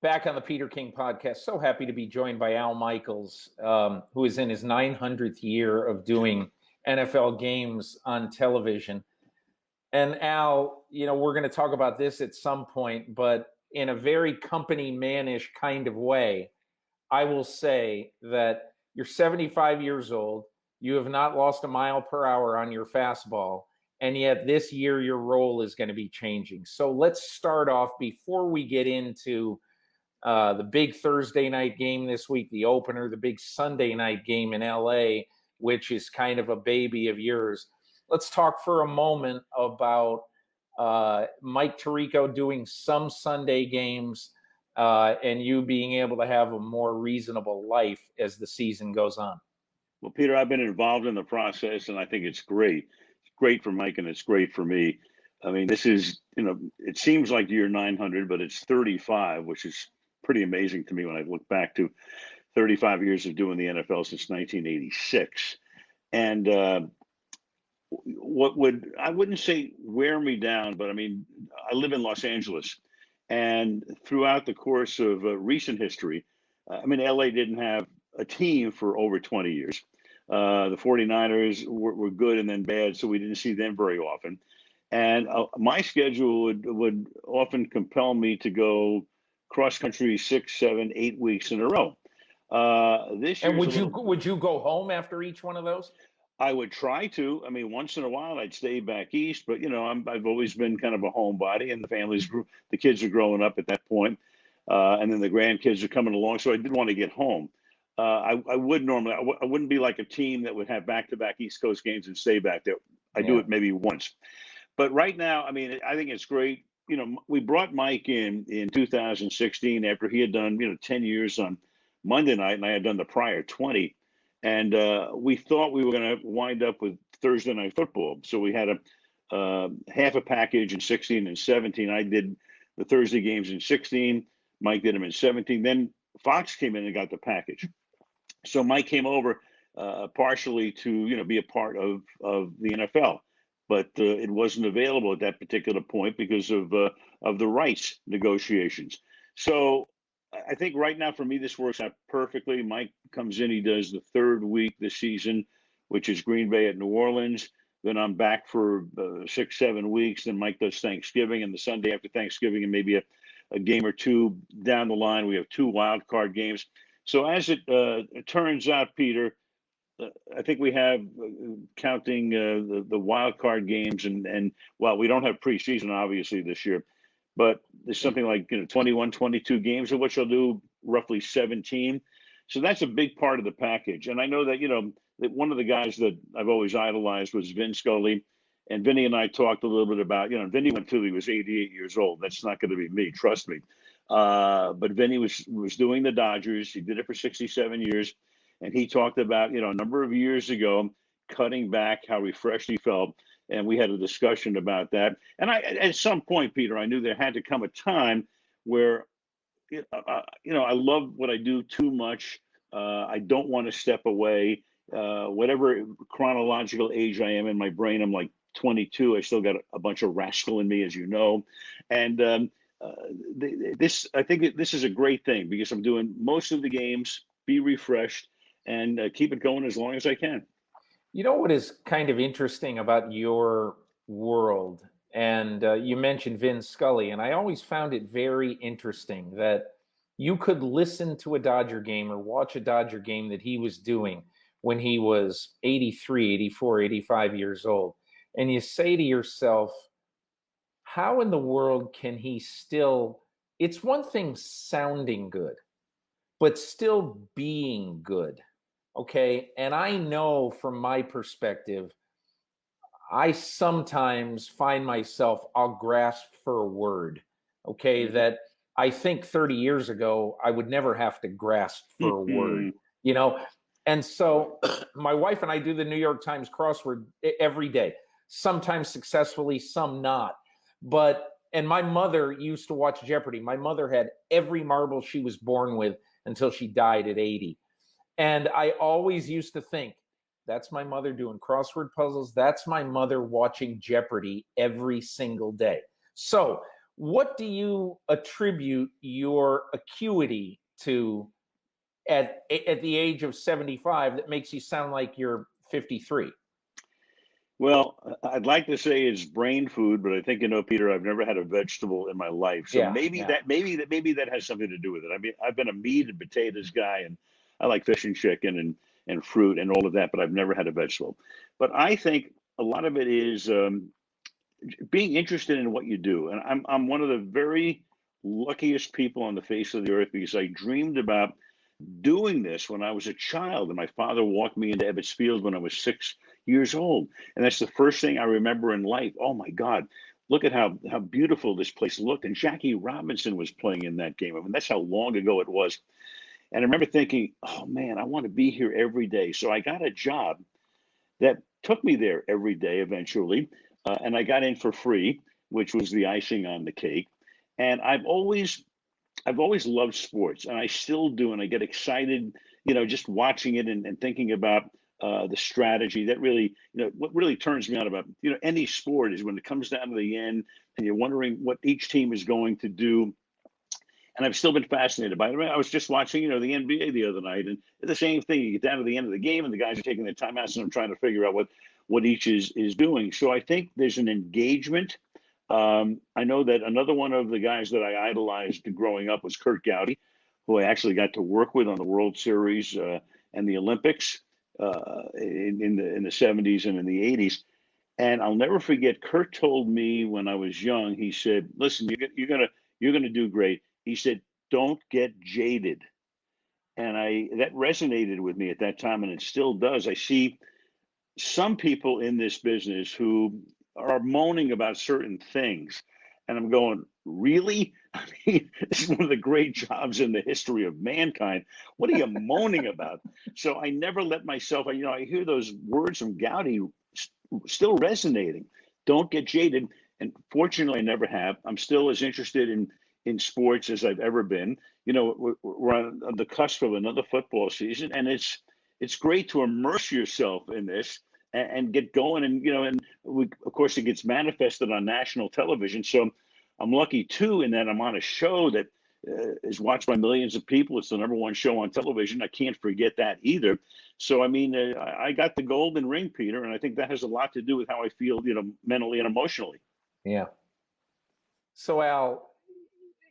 Back on the Peter King podcast. So happy to be joined by Al Michaels, who is in his 900th year of doing NFL games on television. And Al, we're going to talk about this at some point, but in a very company man-ish kind of way, I will say that you're 75 years old. You have not lost a mile per hour on your fastball. And yet this year, your role is going to be changing. So let's start off before we get into the big Thursday night game this week, the opener, the big Sunday night game in LA, which is kind of a baby of yours. Let's talk for a moment about Mike Tirico doing some Sunday games and you being able to have a more reasonable life as the season goes on. Well, Peter, I've been involved in the process, and I think it's great. It's great for Mike, and it's great for me. I mean, this is, it seems like year 900, but it's 35, which is pretty amazing to me when I look back to 35 years of doing the NFL since 1986. And I wouldn't say wear me down, but I mean, I live in Los Angeles, and throughout the course of recent history, LA didn't have a team for over 20 years. The 49ers were good and then bad, so we didn't see them very often. And my schedule would often compel me to go cross country 6, 7, 8 weeks in a row. This year, would you go home after each one of those? I would try to. I mean, once in a while, I'd stay back east, but I've always been kind of a homebody, and the kids are growing up at that point, and then the grandkids are coming along. So I did want to get home. I would normally. I wouldn't be like a team that would have back-to-back East Coast games and stay back there. I do it maybe once, but right now, I mean, I think it's great. We brought Mike in 2016 after he had done 10 years on Monday night, and I had done the prior 20. And we thought we were going to wind up with Thursday night football. So we had a half a package in 16 and 17. I did the Thursday games in 16. Mike did them in 17. Then Fox came in and got the package. So Mike came over partially to be a part of the NFL, but it wasn't available at that particular point because of the rights negotiations. So I think right now for me, this works out perfectly. Mike comes in, he does the third week this season, which is Green Bay at New Orleans. Then I'm back for 6, 7 weeks. Then Mike does Thanksgiving, and the Sunday after Thanksgiving, and maybe a game or two down the line, we have 2 wild card games. So as it turns out, Peter, I think we have, counting the wild card games, and well, we don't have preseason obviously this year, but there's something like 21, 22 games, of which I'll do roughly 17. So that's a big part of the package. And I know that that one of the guys that I've always idolized was Vin Scully, and Vinny and I talked a little bit about Vinny went till he was 88 years old. That's not going to be me, trust me. But Vinny was doing the Dodgers. He did it for 67 years, and he talked about a number of years ago cutting back, how refreshed he felt. And we had a discussion about that. And at some point, Peter, I knew there had to come a time where, I love what I do too much. I don't want to step away. Whatever chronological age I am in my brain, I'm like 22. I still got a bunch of rascal in me, as you know. And I think this is a great thing because I'm doing most of the games, be refreshed, and keep it going as long as I can. You know what is kind of interesting about your world, and you mentioned Vin Scully, and I always found it very interesting that you could listen to a Dodger game or watch a Dodger game that he was doing when he was 83, 84, 85 years old, and you say to yourself, how in the world can he still, it's one thing sounding good, but still being good. Okay. And I know from my perspective, I sometimes find myself, I'll grasp for a word. Okay. That I think 30 years ago, I would never have to grasp for a word, And so my wife and I do the New York Times crossword every day, sometimes successfully, some not. And my mother used to watch Jeopardy. My mother had every marble she was born with until she died at 80. And I always used to think, that's my mother doing crossword puzzles. That's my mother watching Jeopardy every single day. So What do you attribute your acuity to at the age of 75 that makes you sound like you're 53? Well, I'd like to say it's brain food, but I think, Peter, I've never had a vegetable in my life. So Yeah, maybe yeah. that has something to do with it. I mean, I've been a meat and potatoes guy, and I like fish and chicken and fruit and all of that, but I've never had a vegetable. But I think a lot of it is being interested in what you do. And I'm one of the very luckiest people on the face of the earth because I dreamed about doing this when I was a child. And my father walked me into Ebbets Field when I was 6 years old. And that's the first thing I remember in life. Oh my God, look at how beautiful this place looked. And Jackie Robinson was playing in that game. I mean, that's how long ago it was. And I remember thinking, oh man, I want to be here every day. So I got a job that took me there every day eventually. And I got in for free, which was the icing on the cake. And I've always loved sports, and I still do, and I get excited, just watching it and thinking about the strategy. That really, what really turns me on about any sport is when it comes down to the end, and you're wondering what each team is going to do. And I've still been fascinated by it. I mean, I was just watching, the NBA the other night, and the same thing. You get down to the end of the game, and the guys are taking their timeouts, and I'm trying to figure out what each is doing. So I think there's an engagement. I know that another one of the guys that I idolized growing up was Kurt Gowdy, who I actually got to work with on the World Series and the Olympics in the 70s and in the 80s. And I'll never forget. Kurt told me when I was young. He said, "Listen, you're gonna do great." He said, "Don't get jaded." And that resonated with me at that time, and it still does. I see some people in this business who are moaning about certain things. And I'm going, really? I mean, this is one of the great jobs in the history of mankind. What are you moaning about? So I never let myself, I hear those words from Gowdy still resonating. Don't get jaded. And fortunately, I never have. I'm still as interested in sports as I've ever been. We're on the cusp of another football season, and it's great to immerse yourself in this and get going. And of course, it gets manifested on national television. So I'm lucky too in that I'm on a show that is watched by millions of people. It's the #1 show on television. I can't forget that either. So I mean, I got the golden ring, Peter, and I think that has a lot to do with how I feel, mentally and emotionally. Yeah. So Al,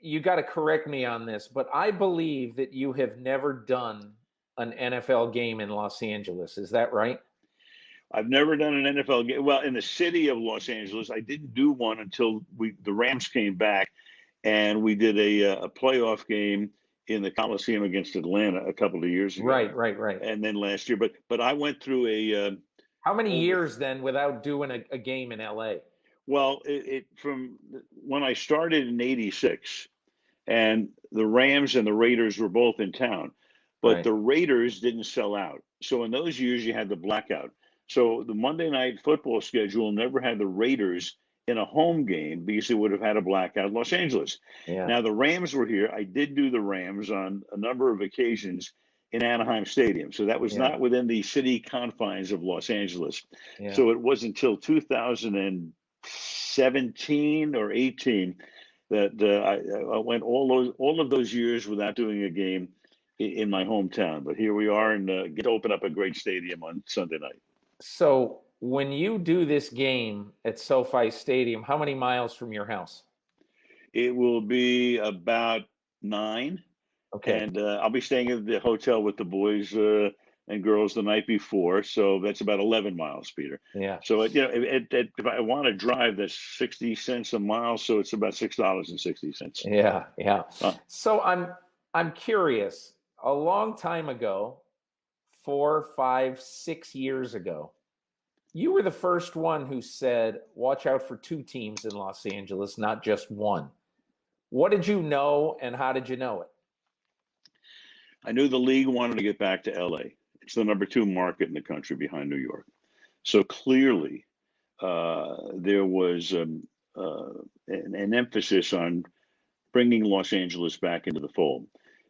you got to correct me on this, but I believe that you have never done an NFL game in Los Angeles. Is that right? I've never done an NFL game. Well, in the city of Los Angeles, I didn't do one until the Rams came back, and we did a playoff game in the Coliseum against Atlanta a couple of years ago. Right. And then last year, but I went through a. How many years then without doing a game in LA? Well, it from when I started in '86, and the Rams and the Raiders were both in town, but Right. the Raiders didn't sell out. So in those years, you had the blackout. So the Monday night football schedule never had the Raiders in a home game because it would have had a blackout in Los Angeles. Yeah. Now the Rams were here. I did do the Rams on a number of occasions in Anaheim Stadium. So that was not within the city confines of Los Angeles. Yeah. So it was until 2017 or 18 that I went all of those years without doing a game in my hometown. But here we are, and get to open up a great stadium on Sunday night. So when you do this game at SoFi Stadium, how many miles from your house? It will be about 9. Okay. And I'll be staying at the hotel with the boys and girls the night before. So that's about 11 miles, Peter. Yeah. So, if I want to drive, that's 60 cents a mile. So it's about $6.60. Yeah. So I'm curious. A long time ago, 4, 5, 6 years ago, you were the first one who said, watch out for 2 teams in Los Angeles, not just one. What did you know, and how did you know it? I knew the league wanted to get back to LA. It's the #2 market in the country behind New York. So clearly, there was an emphasis on bringing Los Angeles back into the fold.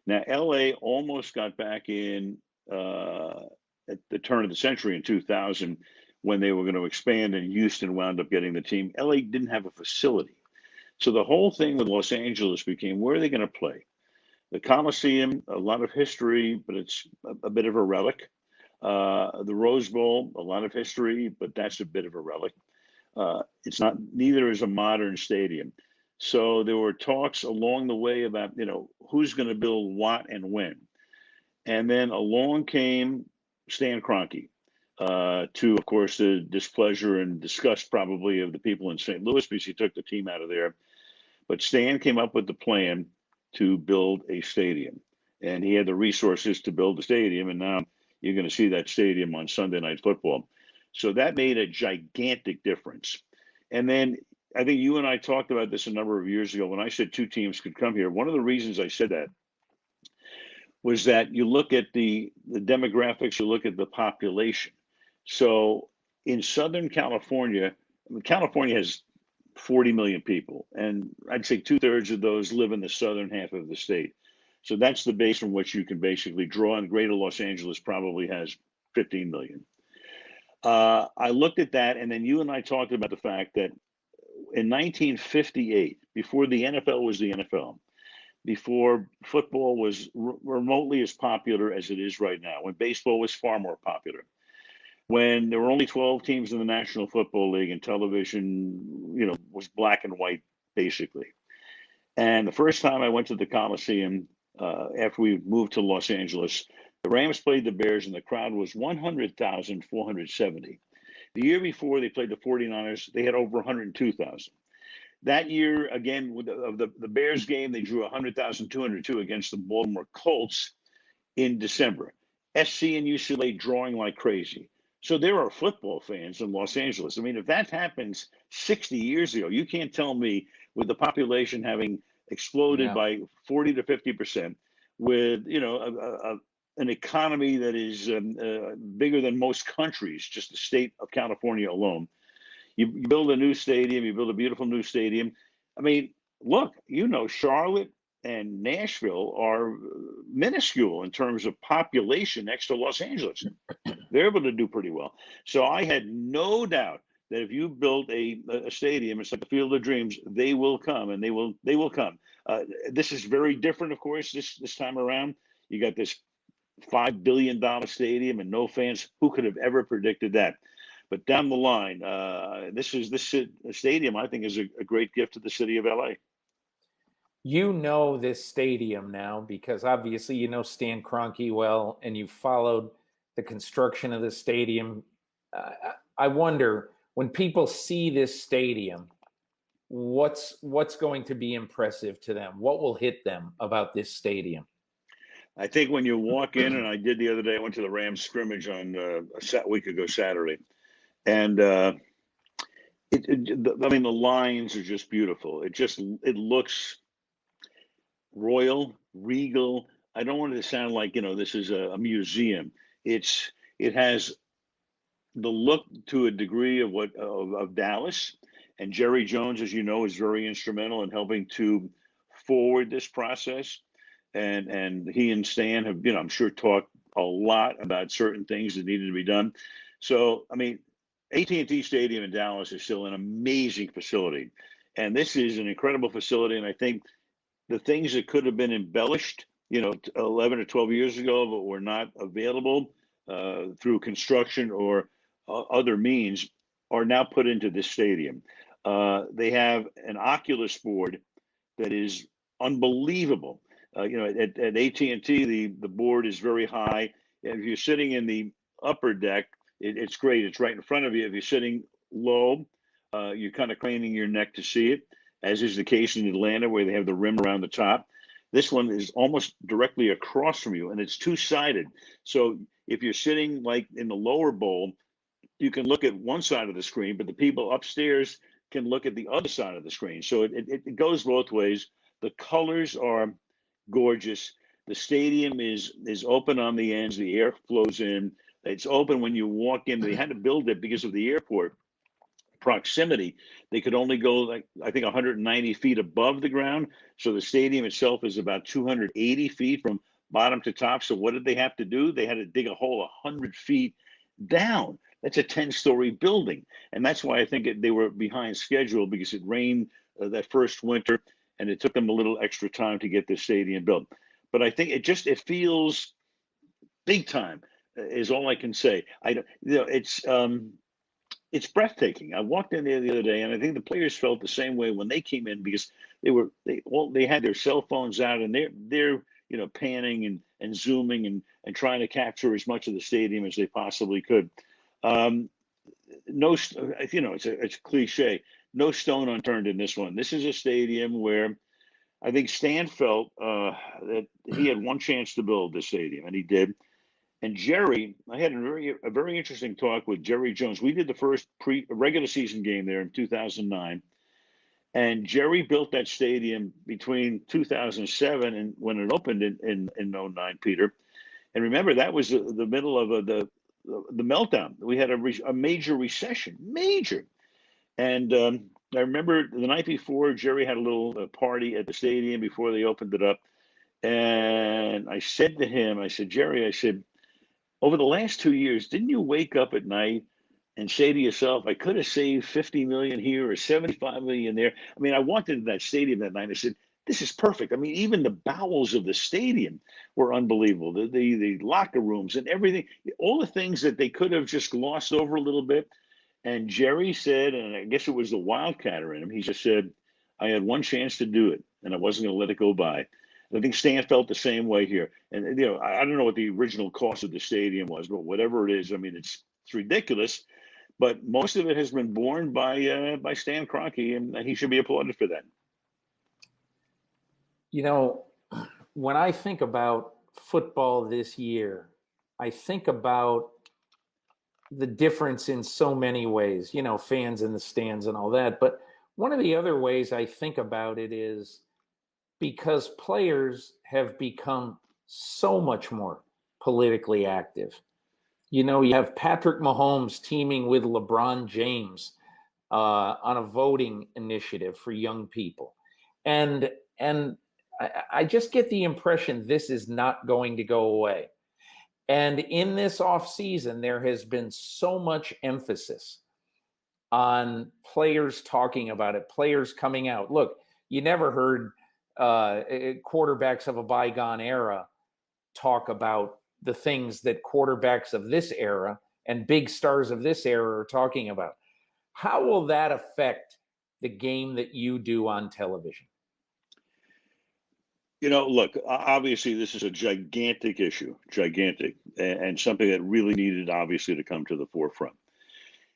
Now, LA almost got back in at the turn of the century in 2000 when they were going to expand, and Houston wound up getting the team. LA didn't have a facility. So the whole thing with Los Angeles became, where are they going to play? The Coliseum, a lot of history, but it's a bit of a relic. The Rose Bowl, a lot of history, but that's a bit of a relic. It's not, neither is a modern stadium. So there were talks along the way about, who's going to build what and when. And then along came Stan Kroenke, to, of course, the displeasure and disgust probably of the people in St. Louis because he took the team out of there. But Stan came up with the plan to build a stadium. And he had the resources to build the stadium. And now you're going to see that stadium on Sunday Night Football. So that made a gigantic difference. And then I think you and I talked about this a number of years ago when I said two teams could come here. One of the reasons I said that was that you look at the demographics, you look at the population. So in Southern California, California has 40 million people, and I'd say 2/3 of those live in the southern half of the state. So that's the base from which you can basically draw, and Greater Los Angeles probably has 15 million. I looked at that, and then you and I talked about the fact that in 1958, before the NFL was the NFL, before football was remotely as popular as it is right now, when baseball was far more popular, when there were only 12 teams in the National Football League and television, was black and white, basically. And the first time I went to the Coliseum, after we moved to Los Angeles, the Rams played the Bears and the crowd was 100,470. The year before they played the 49ers, they had over 102,000. That year, again, with the Bears game, they drew 100,202 against the Baltimore Colts in December. SC and UCLA drawing like crazy. So there are football fans in Los Angeles. I mean, if that happens 60 years ago, you can't tell me, with the population having exploded by 40 to 50%, with an economy that is bigger than most countries, just the state of California alone. You build a new stadium, you build a beautiful new stadium. I mean, look, Charlotte and Nashville are minuscule in terms of population next to Los Angeles. They're able to do pretty well. So I had no doubt that if you build a stadium, it's like the Field of Dreams, they will come, and they will come. This is very different, of course, this time around. You got this $5 billion stadium and no fans. Who could have ever predicted that? But down the line, this stadium, I think, is a great gift to the city of LA. This stadium now because obviously Stan Kroenke well, and you followed the construction of the stadium. I wonder, when people see this stadium, what's going to be impressive to them? What will hit them about this stadium? I think when you walk in, and I did the other day, I went to the Rams scrimmage on a week ago Saturday, and the lines are just beautiful. It looks royal, regal. I don't want it to sound like this is a museum. It has the look to a degree of Dallas, and Jerry Jones, as you know, is very instrumental in helping to forward this process. And he and Stan have, I'm sure, talked a lot about certain things that needed to be done. So, I mean, AT&T Stadium in Dallas is still an amazing facility, and this is an incredible facility. And I think the things that could have been embellished, 11 or 12 years ago, but were not available through construction or other means, are now put into this stadium. They have an Oculus board that is unbelievable. At AT&T, the board is very high. If you're sitting in the upper deck, it's great. It's right in front of you. If you're sitting low, you're kind of craning your neck to see it, as is the case in Atlanta, where they have the rim around the top. This one is almost directly across from you, and it's two-sided. So if you're sitting like in the lower bowl, you can look at one side of the screen, but the people upstairs can look at the other side of the screen. So it goes both ways. The colors are gorgeous. The stadium is open on the ends. The air flows in. It's open when you walk in. They had to build it because of the airport proximity. They could only go, I think, 190 feet above the ground. So the stadium itself is about 280 feet from bottom to top. So what did they have to do? They had to dig a hole 100 feet down. That's a 10-story building. And that's why I think they were behind schedule, because it rained that first winter, and it took them a little extra time to get the stadium built. But I think it feels big time, is all I can say. It's breathtaking. I walked in there the other day, and I think the players felt the same way when they came in, because they had their cell phones out, and they're panning and zooming and trying to capture as much of the stadium as they possibly could. No, it's a cliche. No stone unturned in this one. This is a stadium where I think Stan felt that he had one chance to build this stadium, and he did. And Jerry, I had a very interesting talk with Jerry Jones. We did the first regular season game there in 2009, and Jerry built that stadium between 2007 and when it opened in 09, Peter. And remember, that was the middle of the meltdown. We had a major recession, major. And I remember the night before, Jerry had a little party at the stadium before they opened it up. And I said to him, I said, Jerry, I said, over the last 2 years, didn't you wake up at night and say to yourself, I could have saved 50 million here or 75 million there? I mean, I walked into that stadium that night and I said, this is perfect. I mean, even the bowels of the stadium were unbelievable. The locker rooms and everything, all the things that they could have just glossed over a little bit. And Jerry said, and I guess it was the wildcatter in him, he just said, I had one chance to do it, and I wasn't going to let it go by. I think Stan felt the same way here. And, I don't know what the original cost of the stadium was, but whatever it is, I mean, it's ridiculous. But most of it has been borne by Stan Kroenke, and he should be applauded for that. When I think about football this year, I think about the difference in so many ways, fans in the stands and all that. But one of the other ways I think about it is because players have become so much more politically active. You have Patrick Mahomes teaming with LeBron James on a voting initiative for young people. And I just get the impression this is not going to go away. And in this offseason, there has been so much emphasis on players talking about it, players coming out. Look, you never heard quarterbacks of a bygone era talk about the things that quarterbacks of this era and big stars of this era are talking about. How will that affect the game that you do on television? Look, obviously this is a gigantic issue, and something that really needed, obviously, to come to the forefront.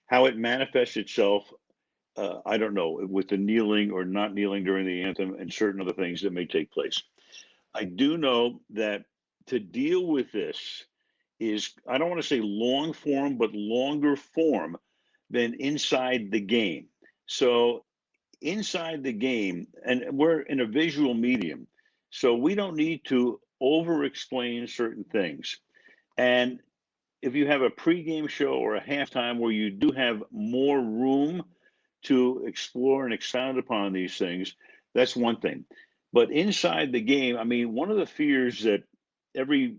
How it manifests itself, I don't know, with the kneeling or not kneeling during the anthem and certain other things that may take place. I do know that to deal with this is, I don't want to say long form, but longer form than inside the game. So inside the game, and we're in a visual medium, so we don't need to over-explain certain things. And if you have a pregame show or a halftime where you do have more room to explore and expound upon these things, that's one thing. But inside the game, I mean, one of the fears that every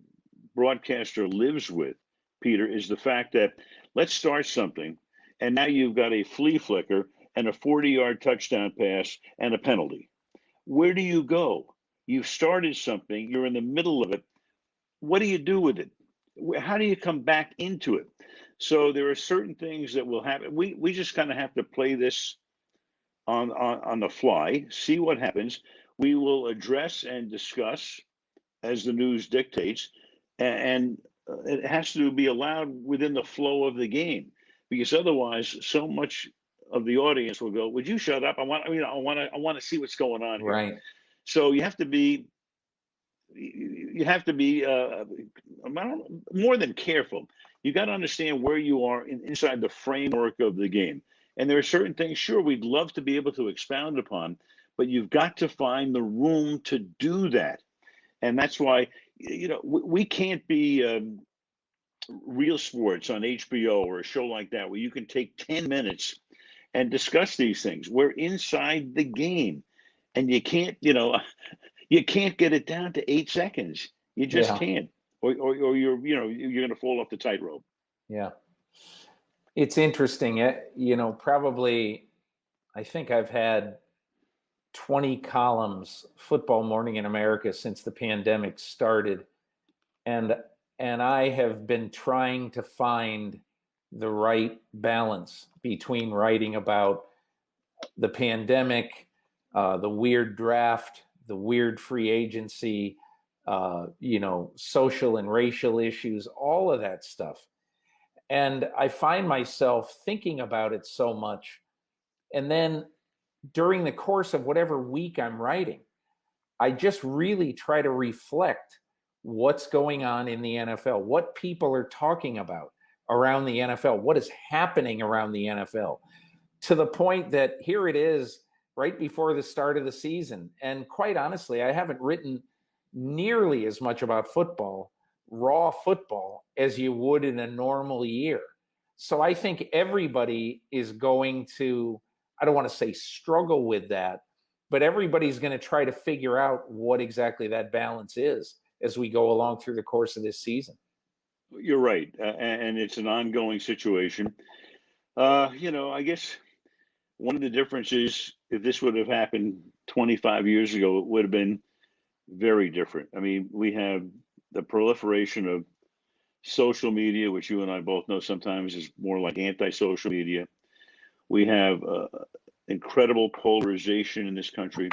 broadcaster lives with, Peter, is the fact that let's start something, and now you've got a flea flicker and a 40-yard touchdown pass and a penalty. Where do you go? You've started something, you're in the middle of it. What do you do with it? How do you come back into it? So there are certain things that will happen. We just kind of have to play this on the fly, see what happens. We will address and discuss as the news dictates, and it has to be allowed within the flow of the game, because otherwise so much of the audience will go, would you shut up? I want to see what's going on here. Right. So you have to be more than careful. You got to understand where you are inside the framework of the game. And there are certain things, sure, we'd love to be able to expound upon, but you've got to find the room to do that. And that's why, we can't be Real Sports on HBO or a show like that where you can take 10 minutes and discuss these things. We're inside the game. And you can't, you can't get it down to 8 seconds. You just can't, or you're going to fall off the tightrope. Yeah, it's interesting. Probably, I think I've had 20 columns, Football Morning in America, since the pandemic started. And I have been trying to find the right balance between writing about the pandemic, the weird draft, the weird free agency, social and racial issues, all of that stuff. And I find myself thinking about it so much. And then during the course of whatever week I'm writing, I just really try to reflect what's going on in the NFL, what people are talking about around the NFL, what is happening around the NFL, to the point that here it is right before the start of the season. And quite honestly, I haven't written nearly as much about football, raw football, as you would in a normal year. So I think everybody is going to, I don't want to say struggle with that, but everybody's going to try to figure out what exactly that balance is as we go along through the course of this season. You're right. And it's an ongoing situation. I guess one of the differences, if this would have happened 25 years ago, it would have been very different. I mean, we have the proliferation of social media, which you and I both know sometimes is more like anti-social media. We have incredible polarization in this country.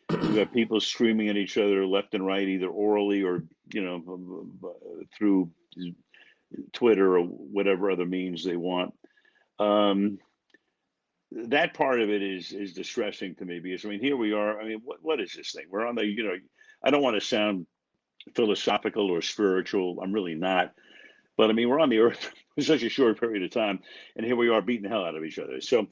We have people screaming at each other left and right, either orally or, through Twitter or whatever other means they want. That part of it is distressing to me because, I mean, here we are. I mean, what is this thing? We're on the, I don't want to sound philosophical or spiritual. I'm really not. But I mean, we're on the earth for such a short period of time, and here we are beating the hell out of each other. So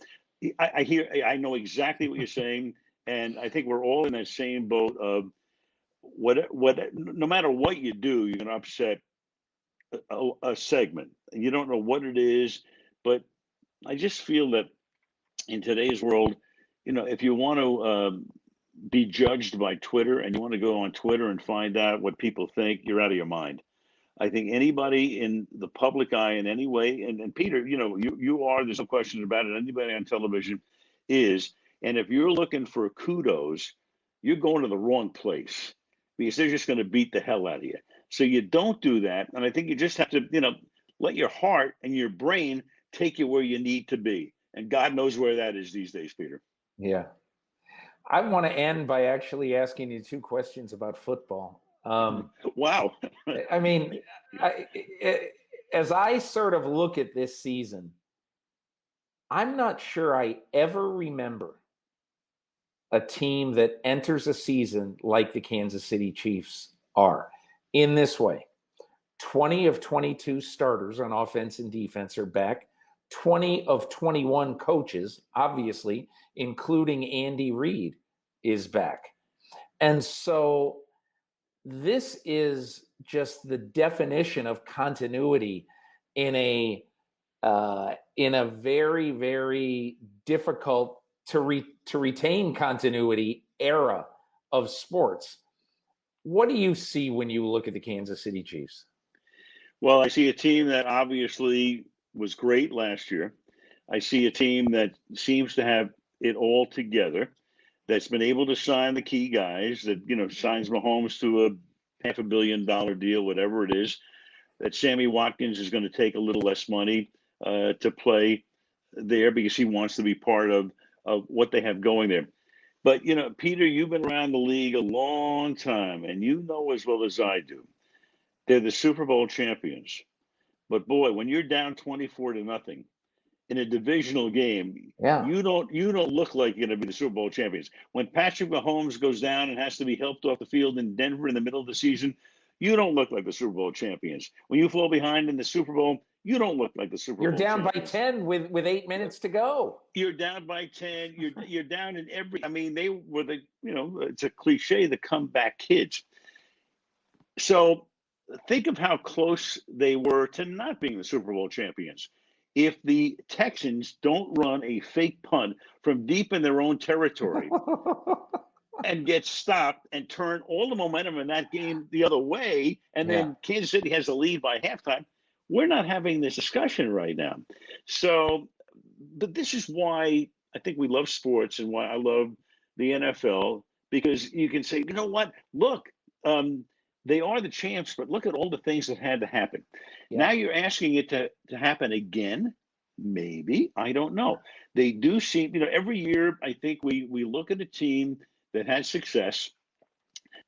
I know exactly what you're saying, and I think we're all in that same boat of no matter what you do, you're going to upset a segment, and you don't know what it is. But I just feel that in today's world, if you want to be judged by Twitter and you want to go on Twitter and find out what people think, you're out of your mind. I think anybody in the public eye in any way, and Peter, you are, there's no question about it, anybody on television is, and if you're looking for kudos, you're going to the wrong place because they're just going to beat the hell out of you. So you don't do that. And I think you just have to, let your heart and your brain take you where you need to be. And God knows where that is these days, Peter. Yeah. I want to end by actually asking you two questions about football. Wow. I mean, as I sort of look at this season, I'm not sure I ever remember a team that enters a season like the Kansas City Chiefs are in this way. 20 of 22 starters on offense and defense are back. 20 of 21 coaches, obviously, including Andy Reid, is back. And so this is just the definition of continuity in a very, very difficult to retain continuity era of sports. What do you see when you look at the Kansas City Chiefs? Well, I see a team that obviously was great last year. I see a team that seems to have it all together, that's been able to sign the key guys, that, signs Mahomes to a $500 million deal, whatever it is, that Sammy Watkins is going to take a little less money to play there because he wants to be part of what they have going there. But, Peter, you've been around the league a long time, and you know as well as I do, they're the Super Bowl champions. But boy, when you're down 24-0 in a divisional game, you don't look like you're going to be the Super Bowl champions. When Patrick Mahomes goes down and has to be helped off the field in Denver in the middle of the season, you don't look like the Super Bowl champions. When you fall behind in the Super Bowl, you don't look like the Super Bowl champions. You're down by 10 with 8 minutes to go. You're down by 10. You're down in every. I mean, they were it's a cliche, the comeback kids. So think of how close they were to not being the Super Bowl champions. If the Texans don't run a fake punt from deep in their own territory and get stopped and turn all the momentum in that game the other way, and then Kansas City has the lead by halftime, we're not having this discussion right now. So, but this is why I think we love sports and why I love the NFL, because you can say, you know what? Look, they are the champs, but look at all the things that had to happen. Yeah. Now you're asking it to happen again. Maybe. I don't know. They do seem, every year I think we look at a team that has success,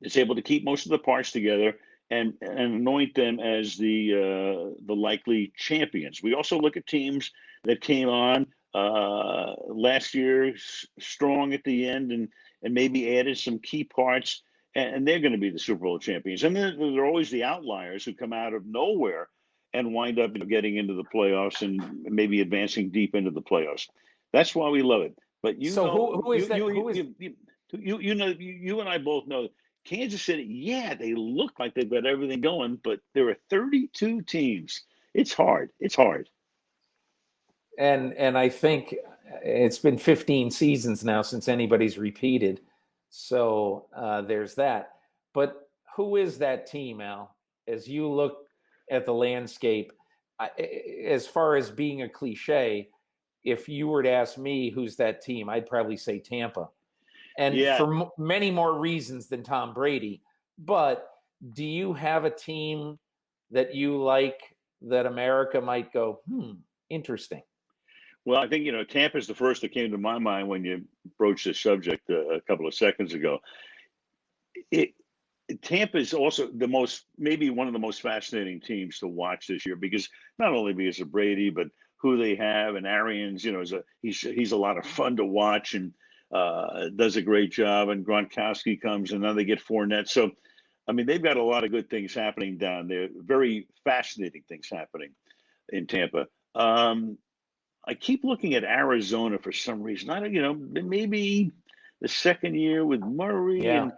that's able to keep most of the parts together and anoint them as the likely champions. We also look at teams that came on last year strong at the end and maybe added some key parts, and they're going to be the Super Bowl champions. And then there are always the outliers who come out of nowhere and wind up getting into the playoffs and maybe advancing deep into the playoffs. That's why we love it. But who is that? You and I both know Kansas City. Yeah, they look like they've got everything going, but there are 32 teams. It's hard. It's hard. And I think it's been 15 seasons now since anybody's repeated. So there's that. But who is that team, Al? As you look at the landscape, as far as being a cliche, if you were to ask me who's that team, I'd probably say Tampa. And for many more reasons than Tom Brady. But do you have a team that you like that America might go, interesting? Well, I think, Tampa's the first that came to my mind when you broached this subject a couple of seconds ago. Tampa is also maybe one of the most fascinating teams to watch this year, because not only because of Brady, but who they have, and Arians, he's a lot of fun to watch and does a great job, and Gronkowski comes, and now they get Fournette. So, I mean, they've got a lot of good things happening down there, very fascinating things happening in Tampa. I keep looking at Arizona for some reason. I don't, maybe the second year with Murray, and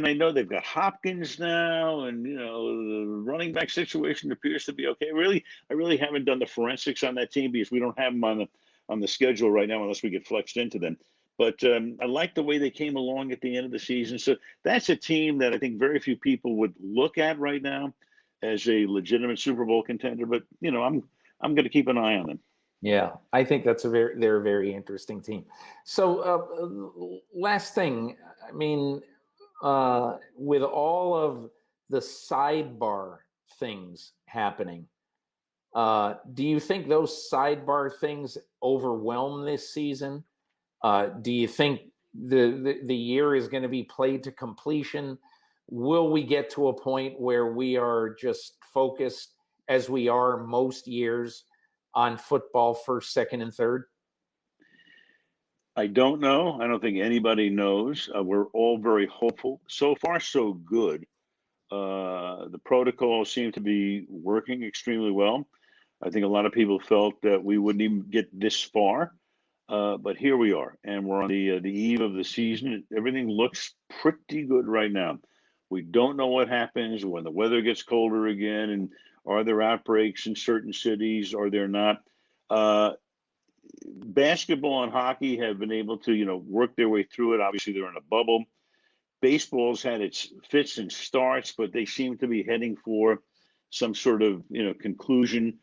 I know they've got Hopkins now, and the running back situation appears to be okay. I really haven't done the forensics on that team because we don't have them on the schedule right now unless we get flexed into them. But I like the way they came along at the end of the season. So that's a team that I think very few people would look at right now as a legitimate Super Bowl contender. But I'm going to keep an eye on them. Yeah, I think they're a very interesting team. So last thing, I mean, with all of the sidebar things happening, do you think those sidebar things overwhelm this season? Do you think the year is going to be played to completion? Will we get to a point where we are just focused, as we are most years, on football first, second, and third? I don't know. I don't think anybody knows. We're all very hopeful. So far, so good. The protocols seem to be working extremely well. I think a lot of people felt that we wouldn't even get this far, but here we are, and we're on the eve of the season. Everything looks pretty good right now. We don't know what happens when the weather gets colder again, and are there outbreaks in certain cities? Are there not? Basketball and hockey have been able to, work their way through it. Obviously, they're in a bubble. Baseball's had its fits and starts, but they seem to be heading for some sort of, conclusion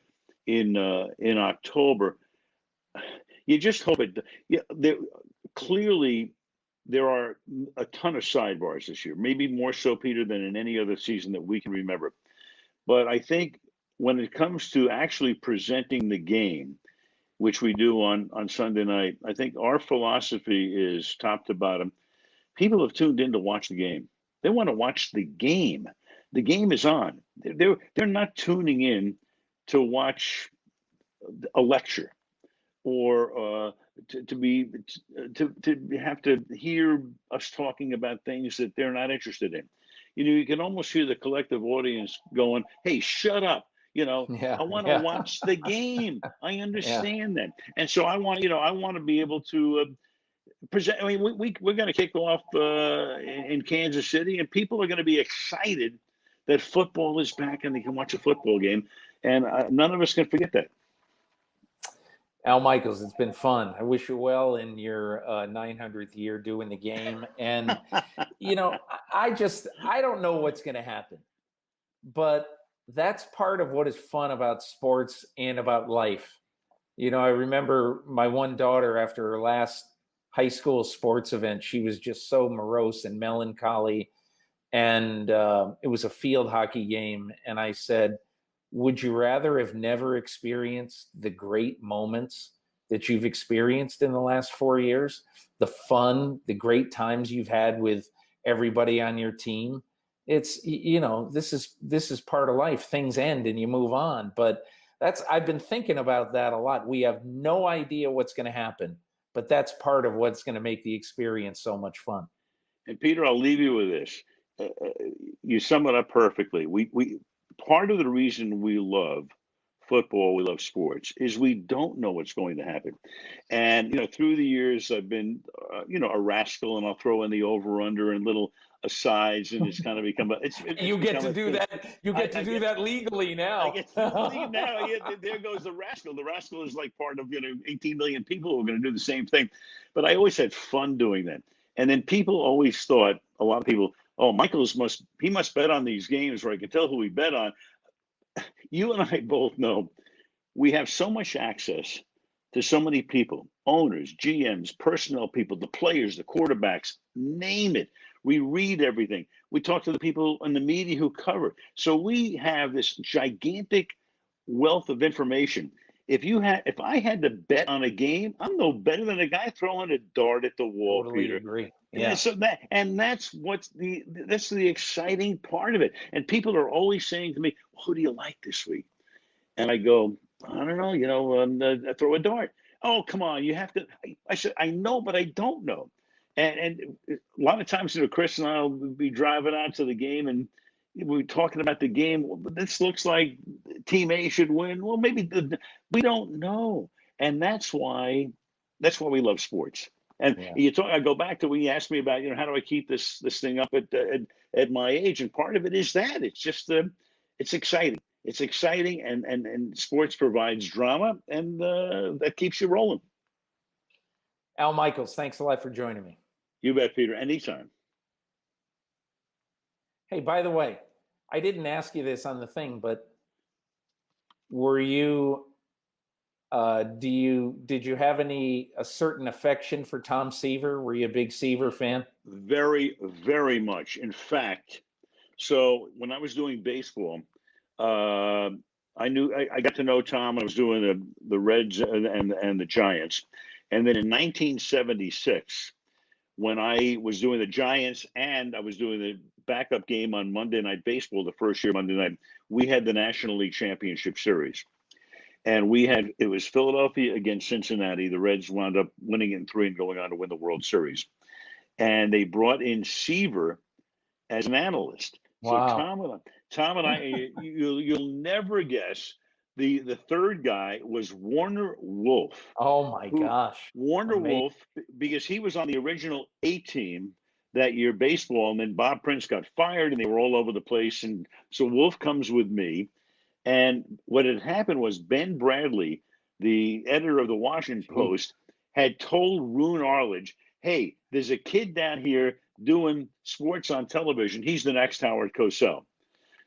in October. You just hope it. Clearly, there are a ton of sidebars this year. Maybe more so, Peter, than in any other season that we can remember. But I think when it comes to actually presenting the game, which we do on Sunday night, I think our philosophy is top to bottom. People have tuned in to watch the game. They want to watch the game. The game is on. They're not tuning in to watch a lecture or to have to hear us talking about things that they're not interested in. You can almost hear the collective audience going, "Hey, shut up." I want to watch the game. I understand that. And so I want to be able to present. I mean, we're going to kick off in Kansas City, and people are going to be excited that football is back and they can watch a football game. And none of us can forget that. Al Michaels, it's been fun. I wish you well in your 900th year doing the game. And, I don't know what's going to happen, but that's part of what is fun about sports and about life. I remember my one daughter, after her last high school sports event. She was just so morose and melancholy. And it was a field hockey game. And I said, would you rather have never experienced the great moments that you've experienced in the last 4 years? The fun, the great times you've had with everybody on your team. It's, you know, this is part of life. Things end and you move on. But I've been thinking about that a lot. We have no idea what's going to happen, but that's part of what's going to make the experience so much fun. And Peter, I'll leave you with this. You sum it up perfectly. We part of the reason we love football, we love sports, is we don't know what's going to happen. And through the years, I've been a rascal, and I'll throw in the over/under and little asides, and it's kind of become you get to do that. You get to do that legally now. I get to do it now. There goes the rascal. The rascal is like part of 18 million people who are going to do the same thing. But I always had fun doing that. And then people always thought, a lot of people, oh, Michaels must bet on these games where I can tell who he bet on. You and I both know we have so much access to so many people, owners, GMs, personnel people, the players, the quarterbacks, name it. We read everything. We talk to the people in the media who cover. So we have this gigantic wealth of information. If I had to bet on a game, I'm no better than a guy throwing a dart at the wall. Totally Peter. agree. Yeah. So that's the exciting part of it. And people are always saying to me, "Who do you like this week?" And I go, "I don't know. I throw a dart." "Oh, come on, you have to." I said, "I know, but I don't know." And a lot of times, Chris and I will be driving out to the game, and we're talking about the game. Well, this looks like Team A should win. Well, maybe we don't know, and that's why we love sports. And I go back to when you asked me about, how do I keep this thing up at my age? And part of it is that it's just it's exciting. It's exciting, and sports provides drama, and that keeps you rolling. Al Michaels, thanks a lot for joining me. You bet, Peter. Anytime. Hey, by the way, I didn't ask you this on the thing, but were you? Did you have a certain affection for Tom Seaver? Were you a big Seaver fan? Very, very much. In fact, so when I was doing baseball, I got to know Tom. I was doing the Reds and the Giants, and then in 1976, when I was doing the Giants and I was doing the backup game on Monday Night Baseball, the first year Monday night, we had the National League Championship Series. And it was Philadelphia against Cincinnati. The Reds wound up winning it in 3 and going on to win the World Series. And they brought in Seaver as an analyst. Wow. So Tom and I, you'll never guess, the third guy was Warner Wolf. Oh my gosh. Warner Amazing. Wolf, because he was on the original A team that year baseball, and then Bob Prince got fired and they were all over the place. And so Wolf comes with me. And what had happened was Ben Bradley, the editor of the Washington Post, had told Roone Arledge, "Hey, there's a kid down here doing sports on television. He's the next Howard Cosell."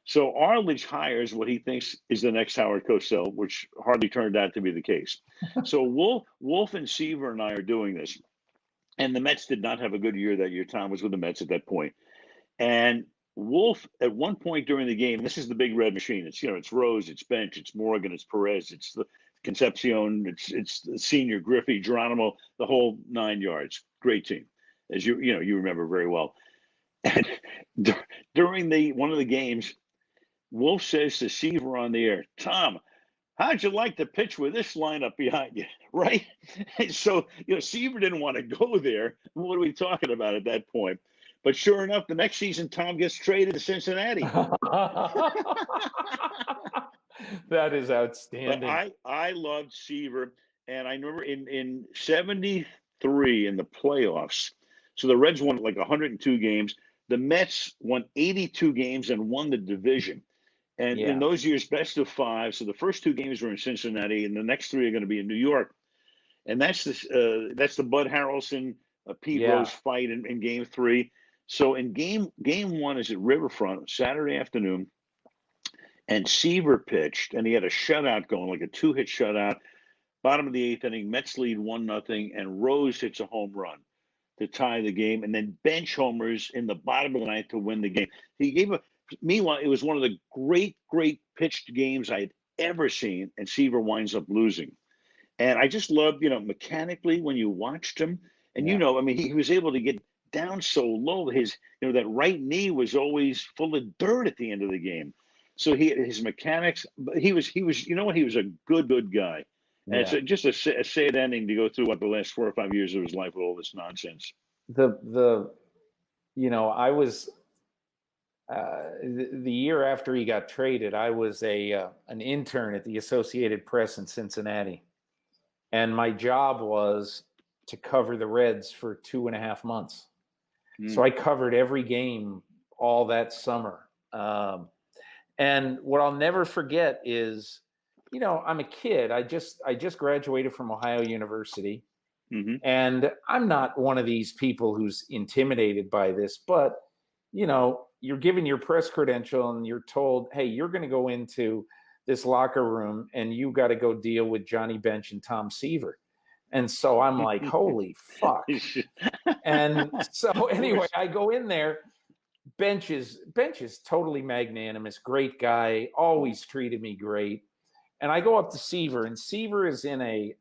So Arledge hires what he thinks is the next Howard Cosell, which hardly turned out to be the case. So Wolf and Seaver and I are doing this. And the Mets did not have a good year that year. Tom was with the Mets at that point. And Wolf, at one point during the game, this is the big red machine. It's Rose, it's Bench, it's Morgan, it's Perez, it's the Concepcion, it's the senior Griffey, Geronimo, the whole 9 yards. Great team, as you remember very well. And during one of the games, Wolf says to Seaver on the air, "Tom, how'd you like to pitch with this lineup behind you?" Right? And so Seaver didn't want to go there. What are we talking about at that point? But sure enough, the next season, Tom gets traded to Cincinnati. That is outstanding. But I loved Seaver. And I remember in 73 in the playoffs, so the Reds won like 102 games. The Mets won 82 games and won the division. And in those years, best of 5. So the first 2 games were in Cincinnati, and the next 3 are going to be in New York. And that's the Bud Harrelson, Pete Rose fight in Game 3. So in game 1 is at Riverfront, Saturday afternoon, and Seaver pitched, and he had a shutout going, like a 2-hit shutout. bottom of the eighth inning, Mets lead 1-0, and Rose hits a home run to tie the game, and then bench homers in the bottom of the ninth to win the game. He gave a. Meanwhile, it was one of the great pitched games I had ever seen, and Seaver winds up losing. And I just loved, mechanically when you watched him, and I mean, he was able to get down so low. His, that right knee was always full of dirt at the end of the game. So his mechanics, but he was, he was a good guy. And it's just a sad ending to go through the last 4 or 5 years of his life with all this nonsense. I was the year after he got traded, I was an intern at the Associated Press in Cincinnati, and my job was to cover the Reds for 2.5 months. So I covered every game all that summer. And what I'll never forget is, I'm a kid. I just graduated from Ohio University. Mm-hmm. And I'm not one of these people who's intimidated by this, but, you're given your press credential and you're told, hey, you're going to go into this locker room and you got to go deal with Johnny Bench and Tom Seaver. And so I'm like, holy fuck. And so anyway, I go in there. Bench is totally magnanimous, great guy, always treated me great. And I go up to Seaver, and Seaver is in a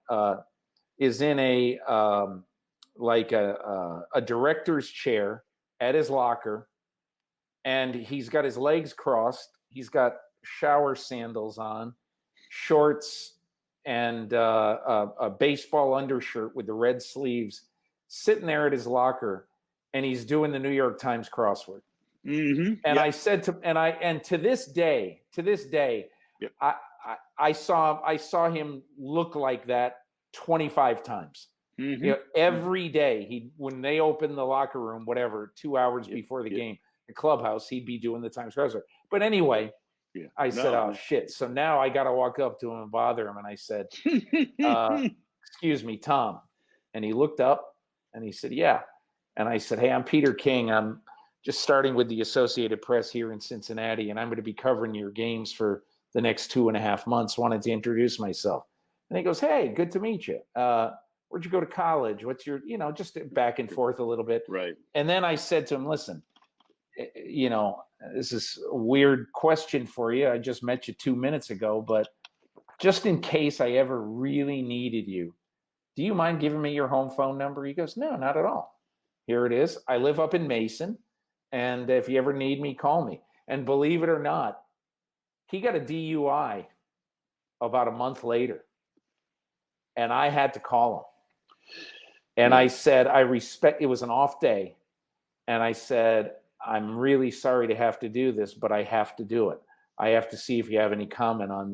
director's chair at his locker, and he's got his legs crossed. He's got shower sandals on, shorts, and a baseball undershirt with the red sleeves, sitting there at his locker, and he's doing the New York Times crossword. Mm-hmm. And I said to this day, yep. I saw him look like that 25 times. Mm-hmm. Every day when they opened the locker room, whatever, 2 hours before the game, the clubhouse, he'd be doing the Times crossword. But anyway, I said, oh shit. So now I got to walk up to him and bother him. And I said, excuse me, Tom. And he looked up and he said, yeah. And I said, hey, I'm Peter King. I'm just starting with the Associated Press here in Cincinnati, and I'm going to be covering your games for the next 2.5 months. Wanted to introduce myself. And he goes, hey, good to meet you. Where'd you go to college? What's your, just back and forth a little bit. Right. And then I said to him, listen, this is a weird question for you. I just met you 2 minutes ago, but just in case I ever really needed you, do you mind giving me your home phone number? He goes, no, not at all. Here it is. I live up in Mason. And if you ever need me, call me. And believe it or not, he got a DUI about a month later. And I had to call him. And I said, it was an off day. And I said, I'm really sorry to have to do this, but I have to do it. I have to see if you have any comment on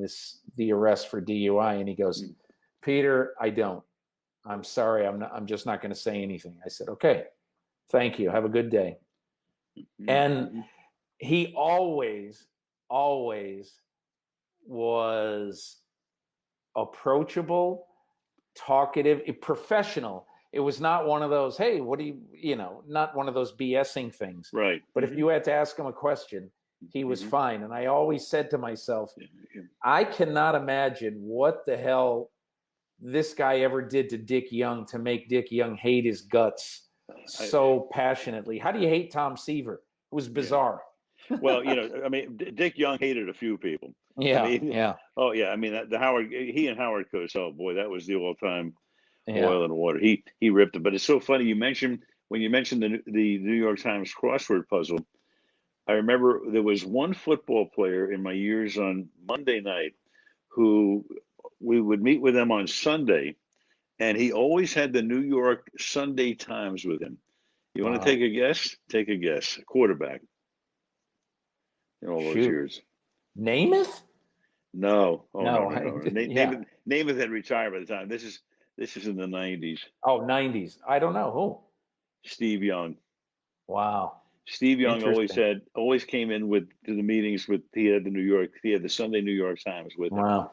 the arrest for DUI. And he goes, Peter, I don't. I'm sorry. I'm just not going to say anything. I said, okay, thank you. Have a good day. And he always was approachable, talkative, professional. It was not one of those, hey, what do you, not one of those BSing things. Right. But if you had to ask him a question, he was fine. And I always said to myself, I cannot imagine what the hell this guy ever did to Dick Young to make Dick Young hate his guts so passionately. How do you hate Tom Seaver? It was bizarre. Well, I mean, Dick Young hated a few people. Yeah, I mean, yeah. Oh, yeah. I mean, he and Howard Cosell, boy, that was the all-time oil and water. He ripped it. But it's so funny. When you mentioned the New York Times crossword puzzle, I remember there was one football player in my years on Monday night who we would meet with them on Sunday, and he always had the New York Sunday Times with him. You want to take a guess? Take a guess. Quarterback. In all those years. Namath? No. Oh, no. Namath had retired by the time. This is in the 90s. Oh, 90s. I don't know who. Steve Young. Wow. Steve Young always came in to the meetings with, he had the Sunday New York Times with him. Wow.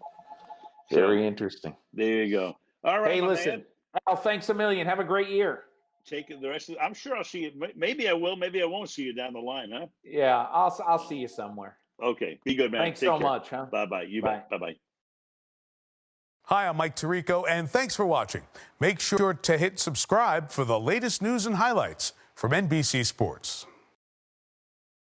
Very interesting. There you go. All right. Hey, listen. Al, thanks a million. Have a great year. Take it the rest of I'm sure I'll see you. Maybe I will. Maybe I won't see you down the line, huh? Yeah, I'll see you somewhere. Okay. Be good, man. Thanks so much, huh? Bye-bye. You bet. Bye-bye. Hi, I'm Mike Tirico, and thanks for watching. Make sure to hit subscribe for the latest news and highlights from NBC Sports.